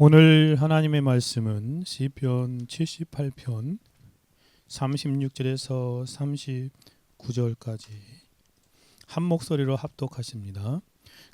오늘 하나님의 말씀은 시편 78편 36절에서 39절까지 한 목소리로 합독하십니다.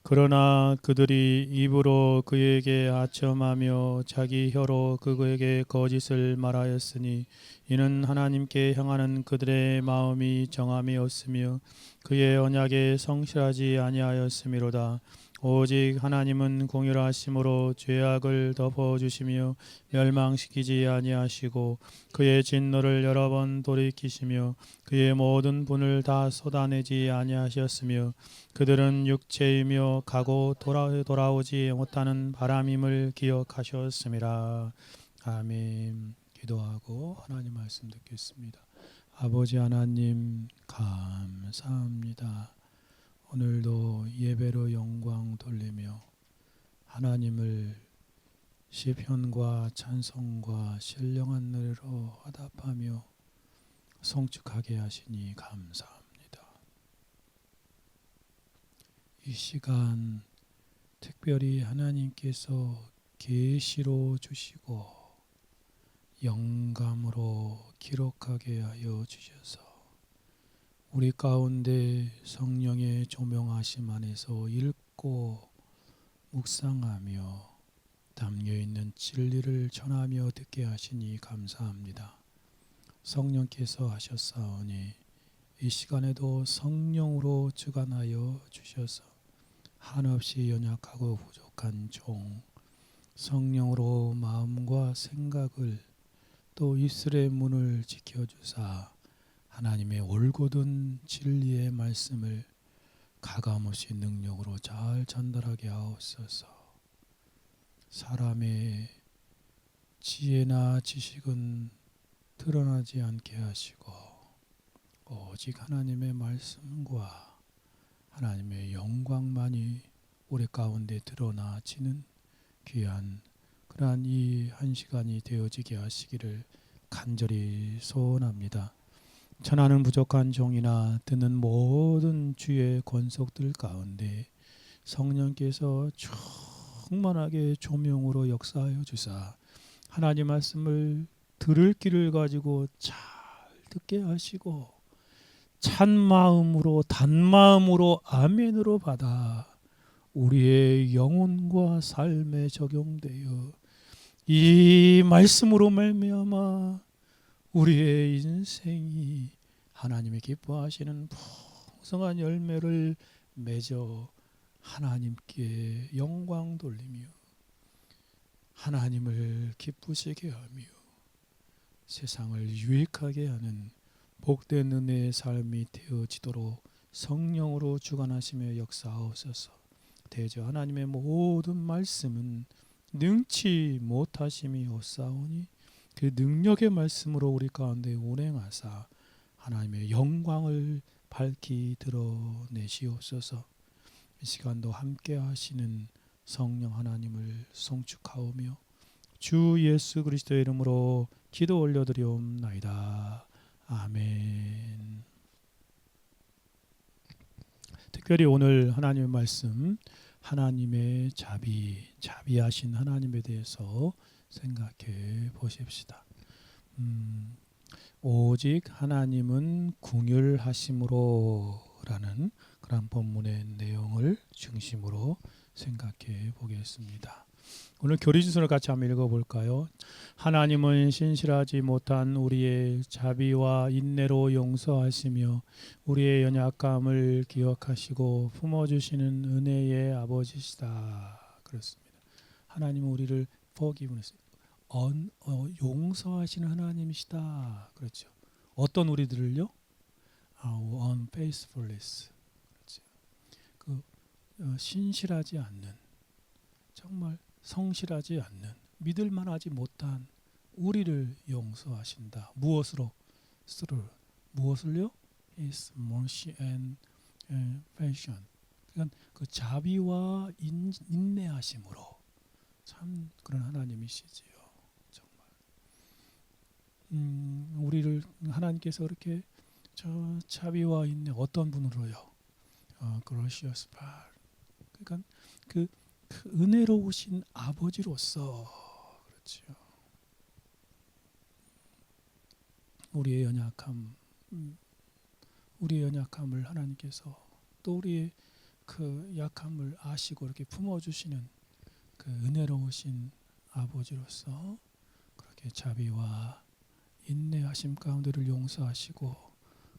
그러나 그들이 입으로 그에게 아첨하며 자기 혀로 그에게 거짓을 말하였으니 이는 하나님께 향하는 그들의 마음이 정함이었으며 그의 언약에 성실하지 아니하였음이로다. 오직 하나님은 공의하심으로 죄악을 덮어주시며 멸망시키지 아니하시고 그의 진노를 여러 번 돌이키시며 그의 모든 분을 다 쏟아내지 아니하셨으며 그들은 육체이며 가고 돌아오지 못하는 바람임을 기억하셨습니다. 아멘. 기도하고 하나님 말씀 듣겠습니다. 아버지 하나님 감사합니다. 오늘도 예배로 영광 돌리며 하나님을 시편과 찬송과 신령한 노래로 화답하며 송축하게 하시니 감사합니다. 이 시간 특별히 하나님께서 계시로 주시고 영감으로 기록하게 하여 주셔서 우리 가운데 성령의 조명하심 안에서 읽고 묵상하며 담겨있는 진리를 전하며 듣게 하시니 감사합니다. 성령께서 하셨사오니 이 시간에도 성령으로 주관하여 주셔서 한없이 연약하고 부족한 종 성령으로 마음과 생각을 또 입술의 문을 지켜주사 하나님의 올곧은 진리의 말씀을 가감없이 능력으로 잘 전달하게 하옵소서. 사람의 지혜나 지식은 드러나지 않게 하시고 오직 하나님의 말씀과 하나님의 영광만이 우리 가운데 드러나지는 귀한 그러한 이 한 시간이 되어지게 하시기를 간절히 소원합니다. 천하는 부족한 종이나 듣는 모든 주의 권속들 가운데 성령께서 충만하게 조명으로 역사하여 주사 하나님 말씀을 들을 길을 가지고 잘 듣게 하시고 찬 마음으로 단 마음으로 아멘으로 받아 우리의 영혼과 삶에 적용되어 이 말씀으로 말미암아 우리의 인생이 하나님이 기뻐하시는 풍성한 열매를 맺어 하나님께 영광 돌리며 하나님을 기쁘시게 하며 세상을 유익하게 하는 복된 은혜의 삶이 되어지도록 성령으로 주관하시며 역사하옵소서. 대저 하나님의 모든 말씀은 능치 못하심이 없사오니 그 능력의 말씀으로 우리 가운데 운행하사 하나님의 영광을 밝히 드러내시옵소서. 이 시간도 함께 하시는 성령 하나님을 송축하오며 주 예수 그리스도의 이름으로 기도 올려드리옵나이다. 아멘. 특별히 오늘 하나님의 말씀 하나님의 자비하신 하나님에 대해서 생각해 보십시다. 오직 하나님은 궁휼하심으로 라는 그런 본문의 내용을 중심으로 생각해 보겠습니다. 오늘 교리주선을 같이 한번 읽어볼까요? 하나님은 신실하지 못한 우리의 자비와 인내로 용서하시며 우리의 연약감을 기억하시고 품어주시는 은혜의 아버지시다. 그렇습니다. 하나님은 우리를 forgiveness, 용서하시는 하나님이시다. 그렇죠. 어떤 우리들을요? Our unfaithfulness. 그렇죠. 신실하지 않는, 정말 성실하지 않는, 믿을만하지 못한 우리를 용서하신다. 무엇으로? 무엇을요? His mercy and passion. 그러니까 그 자비와 인내하심으로 참 그런 하나님이시지요. 정말 우리를 하나님께서 그렇게 저 자비와 인내 어떤 분으로요? gracious God. 그러니까 그 그 은혜로우신 아버지로서 그렇죠. 우리의 연약함을 하나님께서 또 우리의 그 약함을 아시고 이렇게 품어주시는 그 은혜로우신 아버지로서 그렇게 자비와 인내하심 가운데를 용서하시고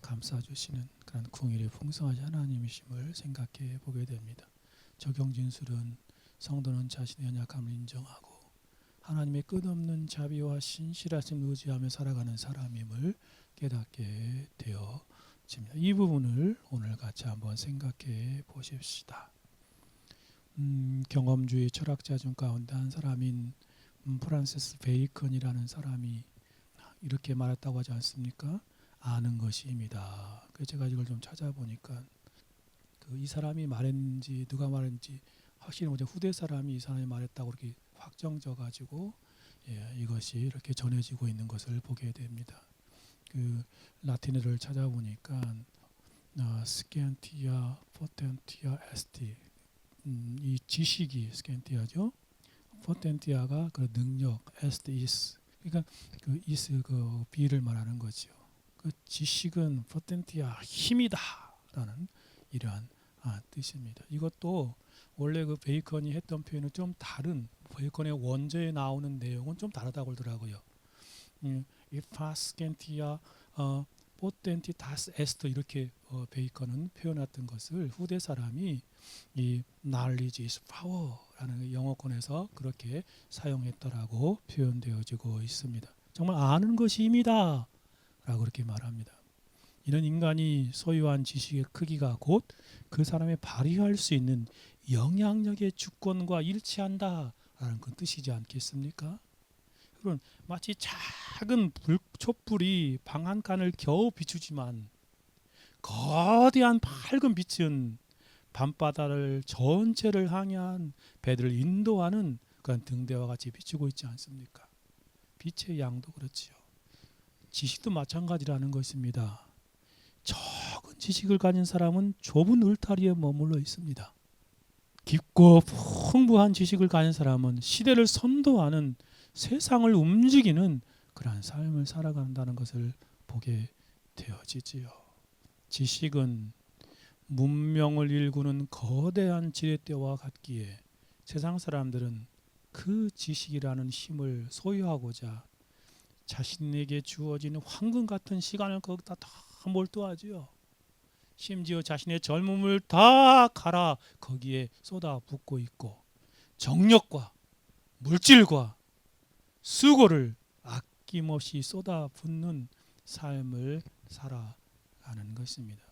감싸주시는 그런 궁일이 풍성하신 하나님이심을 생각해 보게 됩니다. 적용진술은 성도는 자신의 연약함을 인정하고 하나님의 끝없는 자비와 신실하심을 의지하며 살아가는 사람임을 깨닫게 되어집니다. 이 부분을 오늘 같이 한번 생각해 보십시다. 경험주의 철학자 중 가운데 한 사람인 프란시스 베이컨이라는 사람이 이렇게 말했다고 하지 않습니까? 아는 것이 힘이다. 그래서 제가 이걸 좀 찾아보니까 이 사람이 말했는지 누가 말했는지 확실히 먼저 후대 사람이 이 사람이 말했다고 이렇게 확정져 가지고 이것이 이렇게 전해지고 있는 것을 보게 됩니다. 그 라틴어를 찾아보니까 스캔티아 포텐티아 에스티 이 지식이 스캔티아죠. 포텐티아가 그 능력, 에스트 이스 그러니까 그 이스 그 비를 말하는 거죠. 그 지식은 포텐티아 힘이다라는 이러한 뜻입니다. 이것도 원래 그 베이컨이 했던 표현은 좀 다른 베이컨의 원저에 나오는 내용은 좀 다르다고 그러더라고요. 이파스켄티아 포텐티타스 에스트 이렇게 베이컨은 표현했던 것을 후대 사람이 이 knowledge is power라는 영어권에서 그렇게 사용했더라고 표현되어지고 있습니다. 정말 아는 것이 힘이다 라고 그렇게 말합니다. 이런 인간이 소유한 지식의 크기가 곧 그 사람의 발휘할 수 있는 영향력의 주권과 일치한다라는 그 뜻이지 않겠습니까? 그런 마치 작은 촛불이 방 한 칸을 겨우 비추지만 거대한 밝은 빛은 밤바다를 전체를 항해한 배들을 인도하는 그런 등대와 같이 비추고 있지 않습니까? 빛의 양도 그렇지요. 지식도 마찬가지라는 것입니다. 적은 지식을 가진 사람은 좁은 울타리에 머물러 있습니다. 깊고 풍부한 지식을 가진 사람은 시대를 선도하는 세상을 움직이는 그러한 삶을 살아간다는 것을 보게 되어지지요. 지식은 문명을 일구는 거대한 지렛대와 같기에 세상 사람들은 그 지식이라는 힘을 소유하고자 자신에게 주어진 황금 같은 시간을 거기다 다 몰두하지요. 심지어 자신의 젊음을 다 갈아 거기에 쏟아붓고 있고 정력과 물질과 수고를 아낌없이 쏟아붓는 삶을 살아가는 것입니다.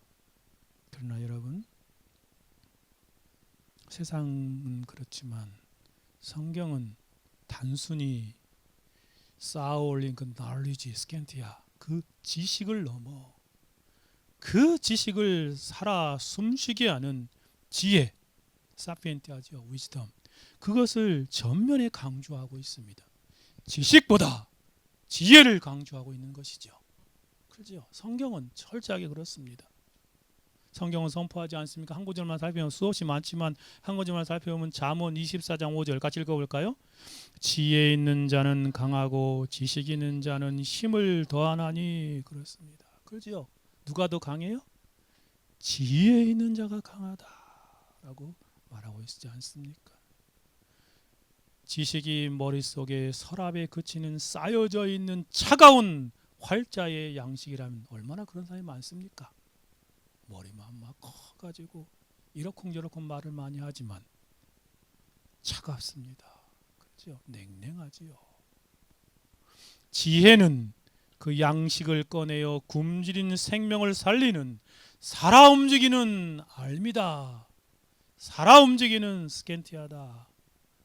그러나 여러분, 세상은 그렇지만 성경은 단순히 쌓아올린 그 knowledge, 스캔티아 그 지식을 넘어 그 지식을 살아 숨쉬게 하는 지혜, 사피엔티아죠, 위즈덤 그것을 전면에 강조하고 있습니다. 지식보다 지혜를 강조하고 있는 것이죠. 그렇죠? 성경은 철저하게 그렇습니다. 성경은 선포하지 않습니까? 한 구절만 살펴보면 수없이 많지만 한 구절만 살펴보면 잠언 24장 5절 같이 읽어볼까요? 지혜 있는 자는 강하고 지식 있는 자는 힘을 더하나니 그렇습니다. 그렇죠? 누가 더 강해요? 지혜 있는 자가 강하다라고 말하고 있지 않습니까? 지식이 머릿속에 서랍에 그치는 쌓여져 있는 차가운 활자의 양식이라면 얼마나 그런 사람이 많습니까? 머리만 막 커가지고 이러쿵저러쿵 말을 많이 하지만 차갑습니다. 그렇죠? 냉랭하지요. 지혜는 그 양식을 꺼내어 굶주린 생명을 살리는 살아 움직이는 알미다. 살아 움직이는 스캔티아다.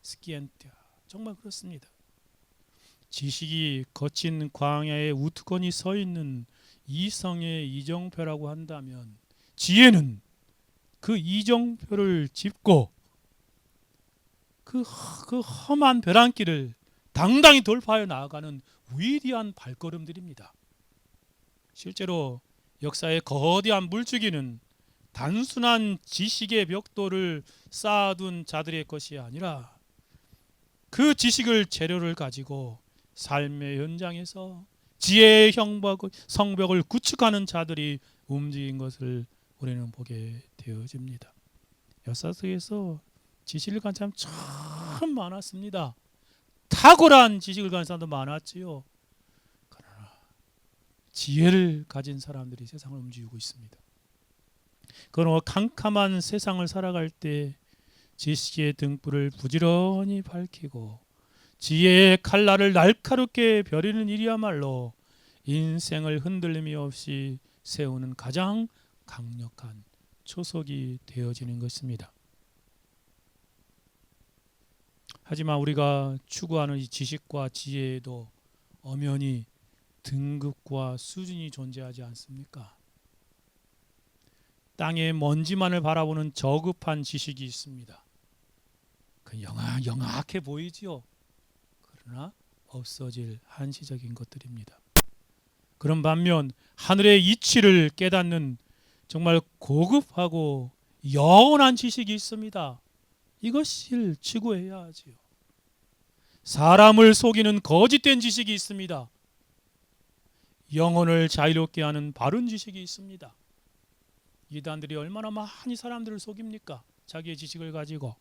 스키엔티아. 정말 그렇습니다. 지식이 거친 광야에 우두커니 서 있는 이성의 이정표라고 한다면 지혜는 그 이정표를 짚고 그 험한 벼랑길을 당당히 돌파해 나아가는 위대한 발걸음들입니다. 실제로 역사의 거대한 물주기는 단순한 지식의 벽돌을 쌓아둔 자들의 것이 아니라 그 지식을 재료를 가지고 삶의 현장에서 지혜의 성벽을 구축하는 자들이 움직인 것을 우리는 보게 되어집니다. 역사 속에서 지식을 가진 사람 참 많았습니다. 탁월한 지식을 가진 사람도 많았지요. 그러나 지혜를 가진 사람들이 세상을 움직이고 있습니다. 그러나 캄캄한 세상을 살아갈 때 지식의 등불을 부지런히 밝히고 지혜의 칼날을 날카롭게 벼리는 일이야말로 인생을 흔들림이 없이 세우는 가장 강력한 초석이 되어지는 것입니다. 하지만 우리가 추구하는 이 지식과 지혜에도 엄연히 등급과 수준이 존재하지 않습니까? 땅의 먼지만을 바라보는 저급한 지식이 있습니다. 그 영악해 보이지요. 그러나 없어질 한시적인 것들입니다. 그런 반면 하늘의 이치를 깨닫는 정말 고급하고 영원한 지식이 있습니다. 이것을 추구해야 하지요. 사람을 속이는 거짓된 지식이 있습니다. 영혼을 자유롭게 하는 바른 지식이 있습니다. 이단들이 얼마나 많이 사람들을 속입니까? 자기의 지식을 가지고.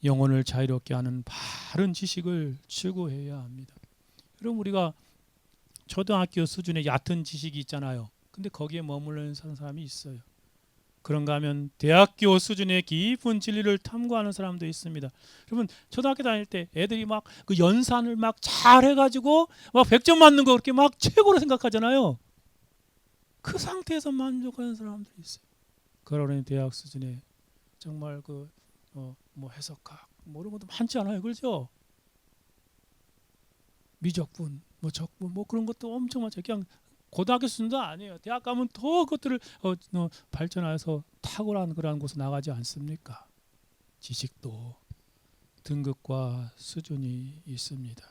영혼을 자유롭게 하는 바른 지식을 추구해야 합니다. 여러분, 우리가 초등학교 수준의 얕은 지식이 있잖아요. 근데 거기에 머무르는 사람이 있어요. 그런가 하면 대학교 수준의 깊은 진리를 탐구하는 사람도 있습니다. 여러분, 초등학교 다닐 때 애들이 막 그 연산을 막 잘해가지고 막 100점 맞는 거 그렇게 막 최고로 생각하잖아요. 그 상태에서 만족하는 사람들이 있어요. 그러니 대학 수준의 정말 뭐 해석학 뭐 이런 것도 많지 않아요, 그렇죠? 미적분, 뭐 적분, 뭐 그런 것도 엄청 많죠. 그냥 고등학교 수준도 아니에요. 대학 가면 더 그것들을 발전해서 탁월한 그러한 곳에 나가지 않습니까? 지식도 등급과 수준이 있습니다.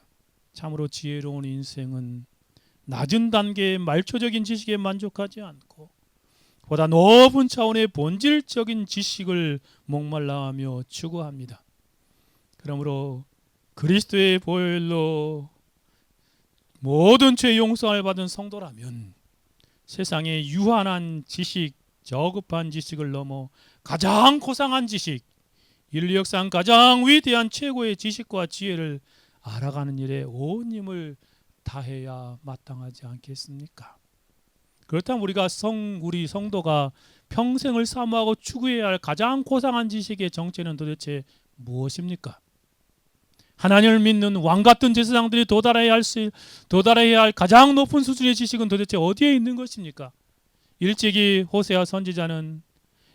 참으로 지혜로운 인생은 낮은 단계의 말초적인 지식에 만족하지 않고 보다 높은 차원의 본질적인 지식을 목말라하며 추구합니다. 그러므로 그리스도의 보혈로 모든 죄 용서를 받은 성도라면 세상의 유한한 지식, 저급한 지식을 넘어 가장 고상한 지식, 인류 역사상 가장 위대한 최고의 지식과 지혜를 알아가는 일에 온 힘을 다해야 마땅하지 않겠습니까? 그렇다면 우리 성도가 평생을 사모하고 추구해야 할 가장 고상한 지식의 정체는 도대체 무엇입니까? 하나님을 믿는 왕같은 제사장들이 도달해야 할 가장 높은 수준의 지식은 도대체 어디에 있는 것입니까? 일찍이 호세아 선지자는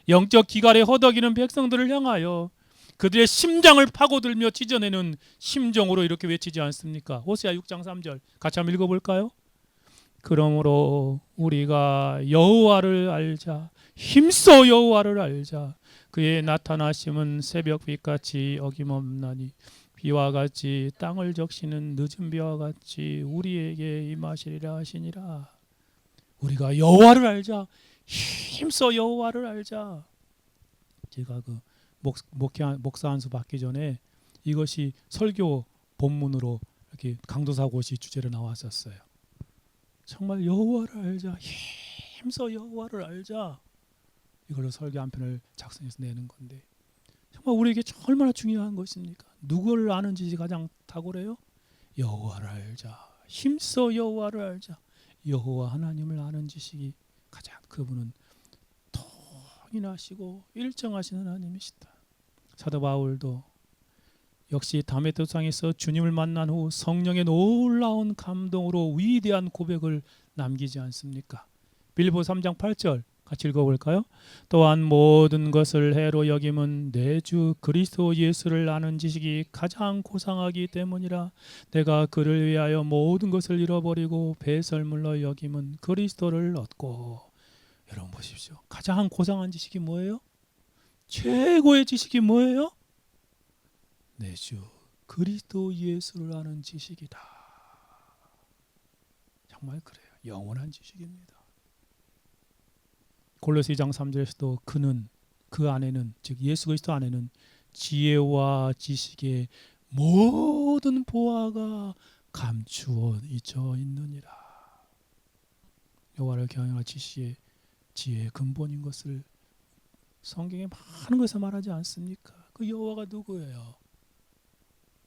영적 기갈에 허덕이는 백성들을 향하여 그들의 심장을 파고들며 찢어내는 심정으로 이렇게 외치지 않습니까? 호세아 6장 3절 같이 한번 읽어볼까요? 그러므로 우리가 여호와를 알자, 힘써 여호와를 알자. 그의 나타나심은 새벽빛같이 어김없나니 비와 같이 땅을 적시는 늦은 비와 같이 우리에게 임하시리라 하시니라. 우리가 여호와를 알자, 힘써 여호와를 알자. 제가 그 목사 한 수 받기 전에 이것이 설교 본문으로 이렇게 강도사고시 주제로 나왔었어요. 정말 여호와를 알자, 힘써 여호와를 알자. 이걸로 설교 한 편을 작성해서 내는 건데 정말 우리에게 얼마나 중요한 것입니까? 누구를 아는 지식이 가장 탁월해요? 여호와를 알자, 힘써 여호와를 알자. 여호와 하나님을 아는 지식이 가장, 그분은 통인하시고 일정하신 하나님이시다. 사도 바울도 역시 다메섹에서 주님을 만난 후 성령의 놀라운 감동으로 위대한 고백을 남기지 않습니까? 빌보 3장 8절 같이 읽어볼까요? 또한 모든 것을 해로 여김은 내 주 그리스도 예수를 아는 지식이 가장 고상하기 때문이라. 내가 그를 위하여 모든 것을 잃어버리고 배설물로 여김은 그리스도를 얻고. 여러분 보십시오. 가장 고상한 지식이 뭐예요? 최고의 지식이 뭐예요? 내 주 그리스도 예수를 아는 지식이다. 정말 그래요. 영원한 지식입니다. 골로새 2장 3절에서도 그는 그 안에는 즉 예수 그리스도 안에는 지혜와 지식의 모든 보화가 감추어 있느니라. 여호와를 경외할 지혜의 근본인 것을 성경에 많은 것을 말하지 않습니까? 그 여호와가 누구예요?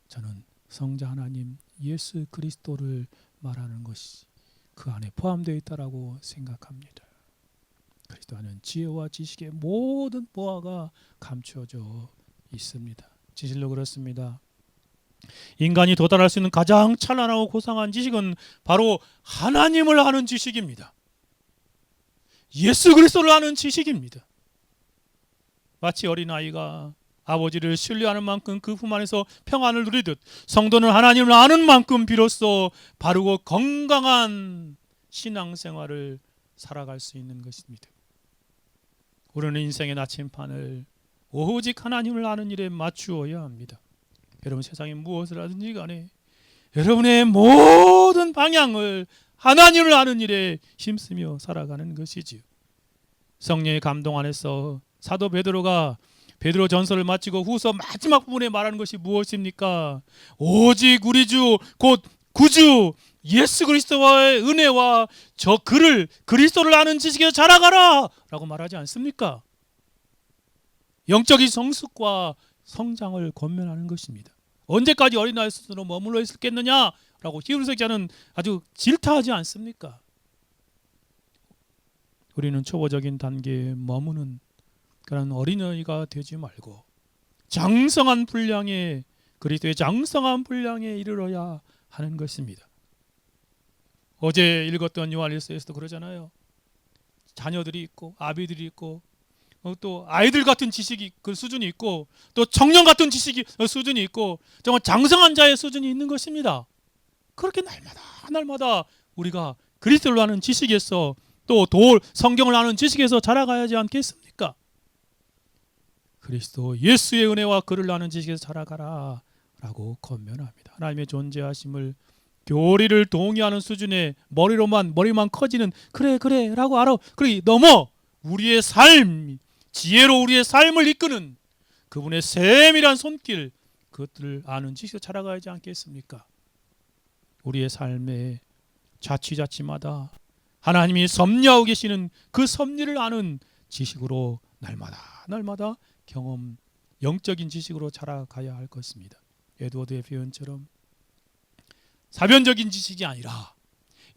저는 성자 하나님 예수 그리스도를 말하는 것이 그 안에 포함되어 있다라고 생각합니다. 그리스도 안에는 지혜와 지식의 모든 보화가 감추어져 있습니다. 진실로 그렇습니다. 인간이 도달할 수 있는 가장 찬란하고 고상한 지식은 바로 하나님을 아는 지식입니다. 예수 그리스도를 아는 지식입니다. 마치 어린아이가 아버지를 신뢰하는 만큼 그 품 안에서 평안을 누리듯 성도는 하나님을 아는 만큼 비로소 바르고 건강한 신앙생활을 살아갈 수 있는 것입니다. 우리는 인생의 나침판을 오직 하나님을 아는 일에 맞추어야 합니다. 여러분 세상에 무엇을 하든지 간에 여러분의 모든 방향을 하나님을 아는 일에 힘쓰며 살아가는 것이지요. 성령의 감동 안에서 사도 베드로가 베드로 전서를 마치고 후서 마지막 부분에 말하는 것이 무엇입니까? 오직 우리 주 곧 구주 예수 그리스도와의 은혜와 저 그를 그리스도를 아는 지식에 자라가라 라고 말하지 않습니까? 영적인 성숙과 성장을 권면하는 것입니다. 언제까지 어린아이 수준으로 머물러 있겠느냐라고 히브리서 기자는 아주 질타하지 않습니까? 우리는 초보적인 단계에 머무는 그런 어린아이가 되지 말고 장성한 분량에 그리스도의 장성한 분량에 이르러야 하는 것입니다. 어제 읽었던 요한일서에서도 그러잖아요. 자녀들이 있고 아비들이 있고 또 아이들 같은 지식이 그 수준이 있고 또 청년 같은 지식이 수준이 있고 정말 장성한 자의 수준이 있는 것입니다. 그렇게 날마다 우리가 그리스도를 아는 지식에서 또 성경을 아는 지식에서 자라가야 하지 않겠습니까? 그리스도 예수의 은혜와 그를 아는 지식에서 자라가라 라고 권면합니다. 하나님의 존재하심을 교리를 동의하는 수준의 머리만 커지는 그래 라고 알아. 그러기 넘어 우리의 삶, 지혜로 우리의 삶을 이끄는 그분의 세밀한 손길, 그것들을 아는 지식으로 자라가야 하지 않겠습니까? 우리의 삶의 자취자취마다 하나님이 섭리하고 계시는 그 섭리를 아는 지식으로 날마다 영적인 지식으로 자라가야 할 것입니다. 에드워드의 표현처럼 사변적인 지식이 아니라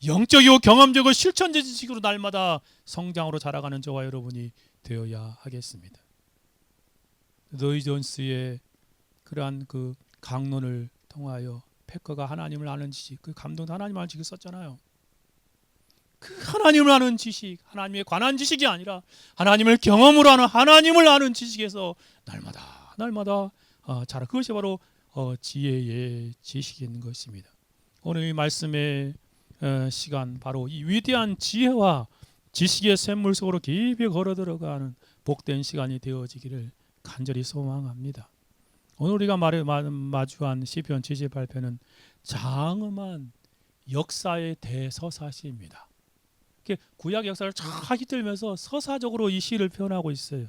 영적이고 경험적이고 실천적 지식으로 날마다 성장으로 자라가는 저와 여러분이 되어야 하겠습니다. 로이 존스의 그러한 그 강론을 통하여 패커가 하나님을 아는 지식, 그 감동 하나님을 아는 지식을 썼잖아요. 그 하나님을 아는 지식, 하나님에 관한 지식이 아니라 하나님을 경험으로 하는 하나님을 아는 지식에서 날마다 자라. 그것이 바로 지혜의 지식인 것입니다. 오늘 이 말씀의 시간 바로 이 위대한 지혜와 지식의 샘물 속으로 깊이 걸어 들어가는 복된 시간이 되어지기를 간절히 소망합니다. 오늘 우리가 마주한 시편 78편은 장엄한 역사의 대서사시입니다. 구약 역사를 쫙 깃들면서 서사적으로 이 시를 표현하고 있어요.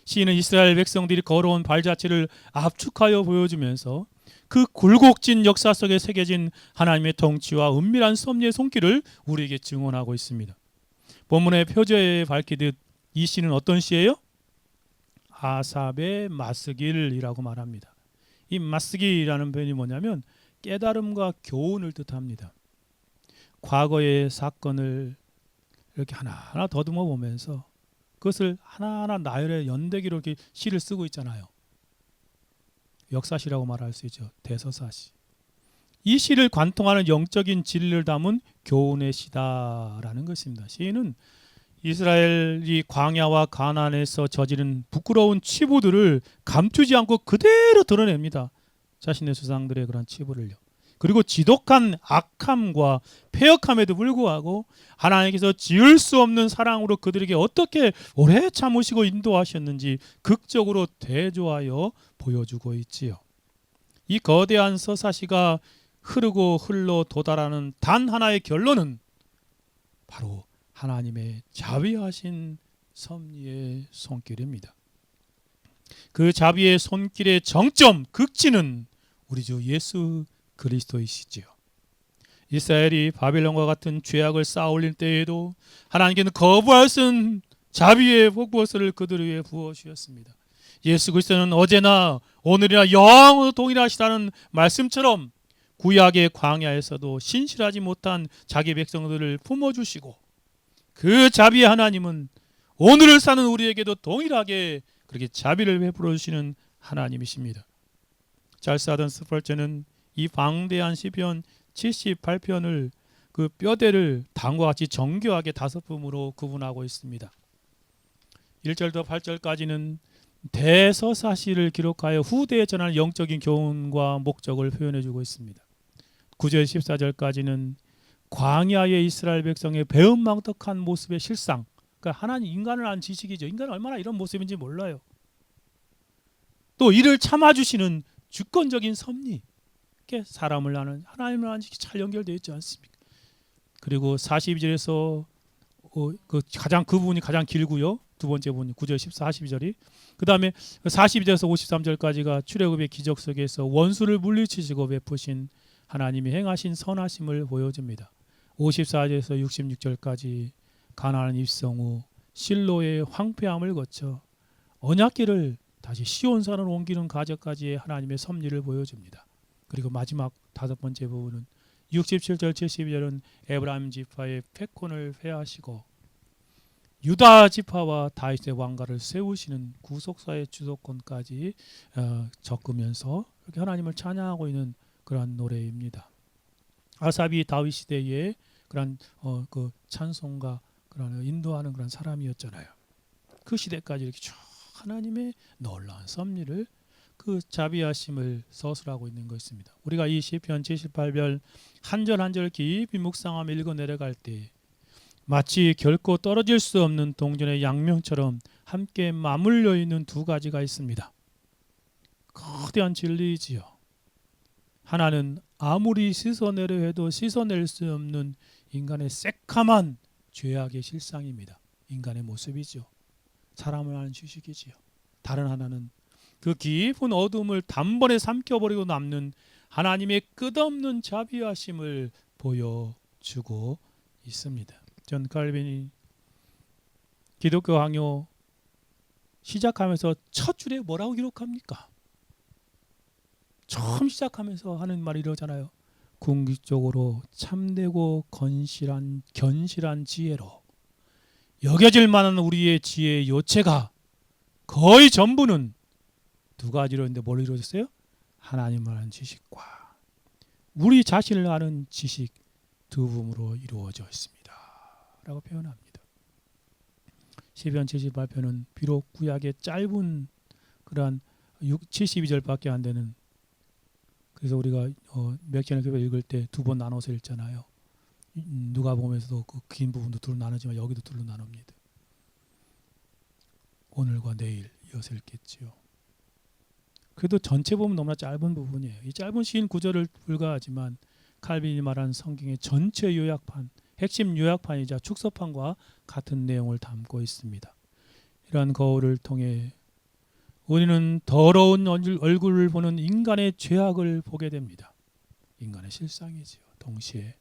시인은 이스라엘 백성들이 걸어온 발자취를 압축하여 보여주면서 그 굴곡진 역사 속에 새겨진 하나님의 통치와 은밀한 섭리의 손길을 우리에게 증언하고 있습니다. 본문의 표제에 밝히듯 이 시는 어떤 시예요? 아삽의 마스길이라고 말합니다. 이 마스길이라는 표현이 뭐냐면 깨달음과 교훈을 뜻합니다. 과거의 사건을 이렇게 하나하나 더듬어 보면서 그것을 하나하나 나열의 연대기로 이렇게 시를 쓰고 있잖아요. 역사시라고 말할 수 있죠. 대서사시. 이 시를 관통하는 영적인 진리를 담은 교훈의 시다라는 것입니다. 시인은 이스라엘이 광야와 가나안에서 저지른 부끄러운 치부들을 감추지 않고 그대로 드러냅니다. 자신의 조상들의 그런 치부를요. 그리고 지독한 악함과 패역함에도 불구하고 하나님께서 지을 수 없는 사랑으로 그들에게 어떻게 오래 참으시고 인도하셨는지 극적으로 대조하여 보여주고 있지요. 이 거대한 서사시가 흐르고 흘러 도달하는 단 하나의 결론은 바로 하나님의 자비하신 섭리의 손길입니다. 그 자비의 손길의 정점, 극치는 우리 주 예수 그리스도이시지요. 이스라엘이 바벨론과 같은 죄악을 쌓아올릴 때에도 하나님께는 거부할 수 없는 자비의 복보스를 그들 위해 부어주셨습니다. 예수 그리스도는 어제나 오늘이나 영원히 동일하시다는 말씀처럼 구약의 광야에서도 신실하지 못한 자기 백성들을 품어주시고, 그 자비의 하나님은 오늘을 사는 우리에게도 동일하게 그렇게 자비를 베풀어 주시는 하나님이십니다. 찰스 아던스 스펄전은 이 방대한 시편 78편을 그 뼈대를 다음과 같이 정교하게 5품으로 구분하고 있습니다. 1절부터 8절까지는 대서사시를 기록하여 후대에 전하는 영적인 교훈과 목적을 표현해 주고 있습니다. 9절 14절까지는 광야의 이스라엘 백성의 배은망덕한 모습의 실상, 그러니까 하나님 인간을 아는 지식이죠. 인간은 얼마나 이런 모습인지 몰라요. 또 이를 참아주시는 주권적인 섭리, 사람을 아는 하나님을 아는 지식이 잘 연결되어 있지 않습니까? 그리고 42절에서 그 부분이 가장 길고요. 두 번째 부분 9절 14, 42절이, 그 다음에 42절에서 53절까지가 출애굽의 기적 속에서 원수를 물리치시고 베푸신 하나님이 행하신 선하심을 보여줍니다. 54절에서 66절까지 가나안 입성 후 실로의 황폐함을 거쳐 언약궤를 다시 시온산으로 옮기는 과정까지의 하나님의 섭리를 보여줍니다. 그리고 마지막 5번째 부분은 67절 72절은 에브라임 지파의 패권을 회하시고 유다 지파와 다윗의 왕가를 세우시는 구속사의 주도권까지 적으면서 이렇게 하나님을 찬양하고 있는 그러한 노래입니다. 아삽이 다윗 시대에 그런 그 찬송가 그런 인도하는 그런 사람이었잖아요. 그 시대까지 이렇게 쭉 하나님의 놀라운 섭리를, 그 자비하심을 서술하고 있는 것입니다. 우리가 이 시편 78편 한 절 한 절 깊이 묵상하며 읽어 내려갈 때 마치 결코 떨어질 수 없는 동전의 양면처럼 함께 맞물려 있는 두 가지가 있습니다. 거대한 진리이지요. 하나는 아무리 씻어내려 해도 씻어낼 수 없는 인간의 새카만 죄악의 실상입니다. 인간의 모습이죠. 사람을 아는 지식이지요. 다른 하나는 그 깊은 어둠을 단번에 삼켜버리고 남는 하나님의 끝없는 자비하심을 보여주고 있습니다. 존 칼빈이 기독교 강요 시작하면서 첫 줄에 뭐라고 기록합니까? 처음 시작하면서 하는 말이 이러잖아요. 궁극적으로 참되고 견실한 지혜로 여겨질 만한 우리의 지혜의 요체가 거의 전부는 두 가지로 있는데 뭘 이루어졌어요? 하나님을 아는 지식과 우리 자신을 아는 지식 두 부분으로 이루어져 있습니다 라고 표현합니다. 시편 78편은 비록 구약의 짧은 그러한 72절밖에 안 되는, 그래서 우리가 맥주나 교회 읽을 때 2번 나눠서 읽잖아요. 누가복음에서도 그 긴 부분도 둘로 나누지만 여기도 둘로 나눕니다. 오늘과 내일 이어서 읽겠지요. 그래도 전체 보면 너무나 짧은 부분이에요. 이 짧은 시인 구절을 불과하지만 칼빈이 말한 성경의 전체 요약판, 핵심 요약판이자 축소판과 같은 내용을 담고 있습니다. 이러한 거울을 통해 우리는 더러운 얼굴을 보는 인간의 죄악을 보게 됩니다. 인간의 실상이지요. 동시에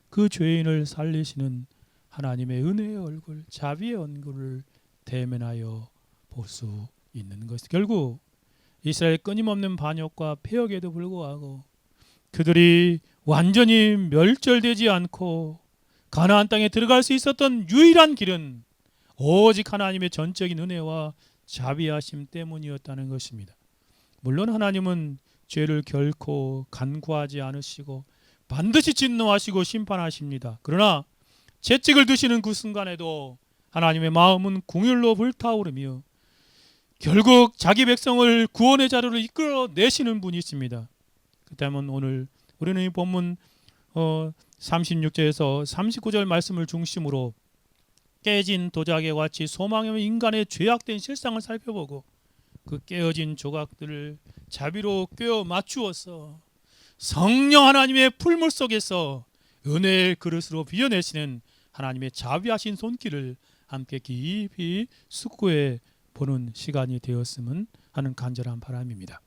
그 죄인을 살리시는 하나님의 은혜의 얼굴, 자비의 얼굴을 대면하여 볼 수 있는 것. 결국 이스라엘 끊임없는 반역과 폐역에도 불구하고 그들이 완전히 멸절되지 않고 가나안 땅에 들어갈 수 있었던 유일한 길은 오직 하나님의 전적인 은혜와 자비하심 때문이었다는 것입니다. 물론 하나님은 죄를 결코 간구하지 않으시고 반드시 진노하시고 심판하십니다. 그러나 채찍을 드시는 그 순간에도 하나님의 마음은 궁율로 불타오르며 결국 자기 백성을 구원의 자리로 이끌어내시는 분이 있습니다. 그렇다면 오늘 우리는 이 본문 36절에서 39절 말씀을 중심으로 깨진 도자기와 같이 소망이 없는 인간의 죄악된 실상을 살펴보고 그 깨어진 조각들을 자비로 꿰어 맞추어서 성령 하나님의 풀물 속에서 은혜의 그릇으로 빚어내시는 하나님의 자비하신 손길을 함께 깊이 숙고해 보는 시간이 되었으면 하는 간절한 바람입니다.